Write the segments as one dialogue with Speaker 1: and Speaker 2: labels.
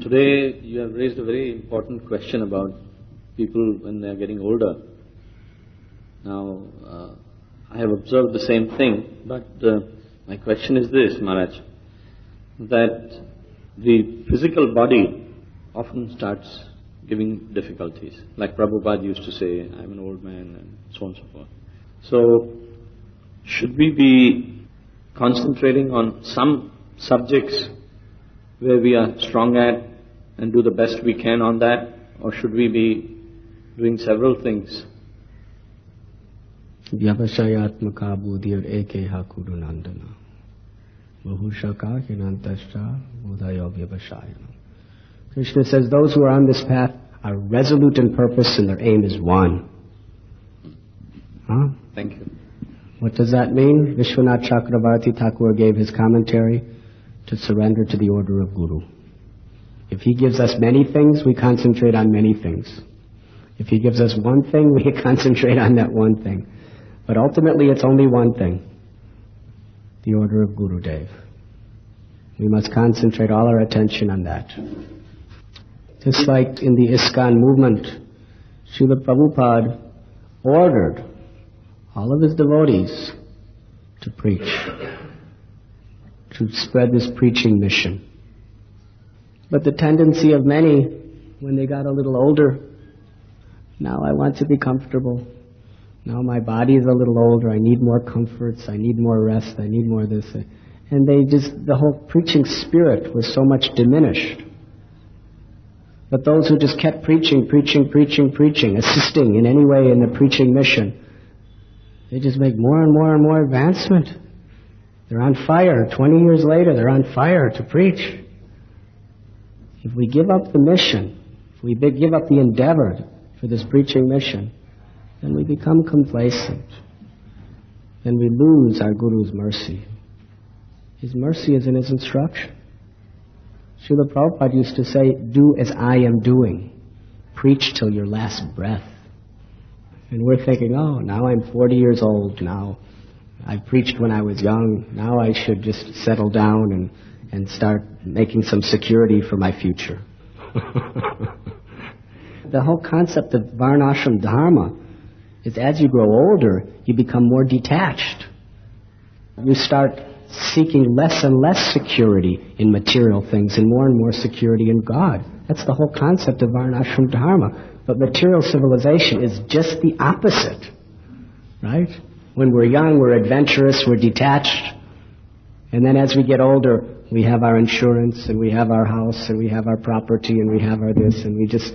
Speaker 1: Today you have raised a very important question about people when they are getting older. Now, I have observed the same thing, but my question is this, Maharaj, that the physical body often starts giving difficulties. Like Prabhupada used to say, I'm an old man, and so on and so forth. So, should we be concentrating on some subjects where we are strong at and do the best we can on that, or should we be doing several things?
Speaker 2: Vyavashayatmaka buddhir ekeha kurunandana Vahushaka hinantascha buddhayo vyavashayana. Krishna says those who are on this path are resolute in purpose and their aim is one. Huh?
Speaker 1: Thank you.
Speaker 2: What does that mean? Vishwanath Chakravarti Thakur gave his commentary to surrender to the order of Guru. If he gives us many things, we concentrate on many things. If he gives us one thing, we concentrate on that one thing. But ultimately it's only one thing, the order of Gurudev. We must concentrate all our attention on that. Just like in the ISKCON movement, Srila Prabhupada ordered all of his devotees to preach, to spread this preaching mission. But the tendency of many, when they got a little older, now I want to be comfortable. Now my body is a little older, I need more comforts, I need more rest, I need more this. And the whole preaching spirit was so much diminished. But those who just kept preaching, assisting in any way in the preaching mission, they just make more and more and more advancement. They're on fire. 20 years later, they're on fire to preach. If we give up the mission, if we give up the endeavor for this preaching mission, then we become complacent. Then we lose our Guru's mercy. His mercy is in his instruction. Srila Prabhupada used to say, do as I am doing. Preach till your last breath. And we're thinking, oh, now I'm 40 years old. Now I preached when I was young. Now I should just settle down and start making some security for my future. The whole concept of Varnashrama dharma is as you grow older, you become more detached. You start seeking less and less security in material things and more security in God. That's the whole concept of Varnashrama dharma. But material civilization is just the opposite, right? When we're young, we're adventurous, we're detached. And then as we get older, we have our insurance, and we have our house, and we have our property, and we have our this, and we just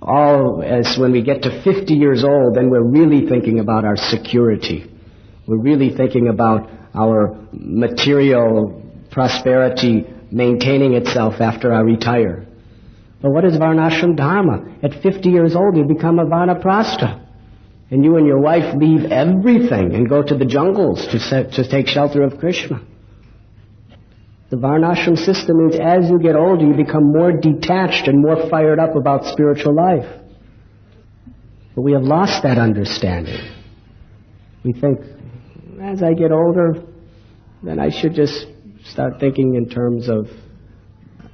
Speaker 2: as when we get to 50 years old, then we're really thinking about our security. We're really thinking about our material prosperity maintaining itself after I retire. But what is Varnashrama dharma? At 50 years old, you become a Vanaprastha. And you and your wife leave everything and go to the jungles to take shelter of Krishna. The Varnashram system means as you get older, you become more detached and more fired up about spiritual life. But we have lost that understanding. We think, as I get older, then I should just start thinking in terms of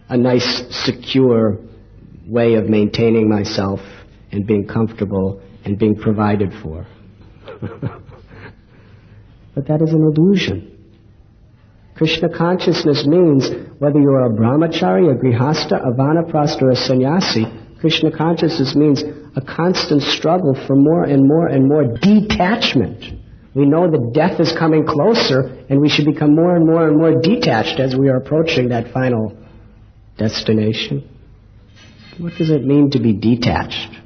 Speaker 2: a nice, secure way of maintaining myself and being comfortable and being provided for. But that is an illusion. Krishna consciousness means whether you're a brahmachari, a grihasta, a vanaprastha, or a sanyasi, Krishna consciousness means a constant struggle for more and more and more detachment. We know that death is coming closer, and we should become more and more and more detached as we are approaching that final destination. What does it mean to be detached?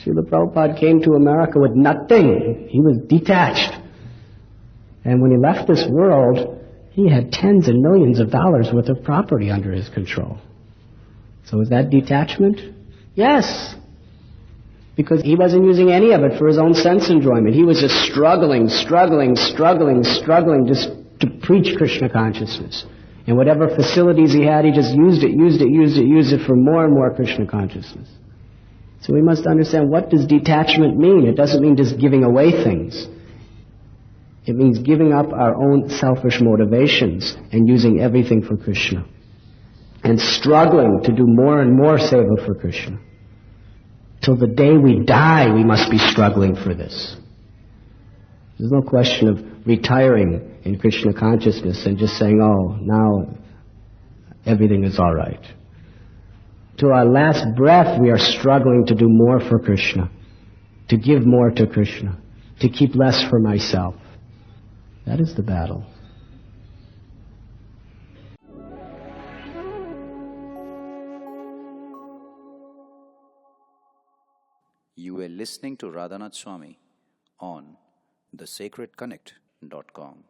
Speaker 2: Srila Prabhupada came to America with nothing. He was detached. And when he left this world, he had tens and millions of dollars worth of property under his control. So is that detachment? Yes. Because he wasn't using any of it for his own sense enjoyment. He was just struggling just to preach Krishna consciousness. And whatever facilities he had, he just used it for more and more Krishna consciousness. So we must understand, what does detachment mean? It doesn't mean just giving away things. It means giving up our own selfish motivations and using everything for Krishna. and struggling to do more and more seva for Krishna. Till the day we die, we must be struggling for this. There's no question of retiring in Krishna consciousness and just saying, oh, now everything is all right. To our last breath, we are struggling to do more for Krishna, to give more to Krishna, to keep less for myself. That is the battle.
Speaker 3: You were listening to Radhanath Swami on thesacredconnect.com.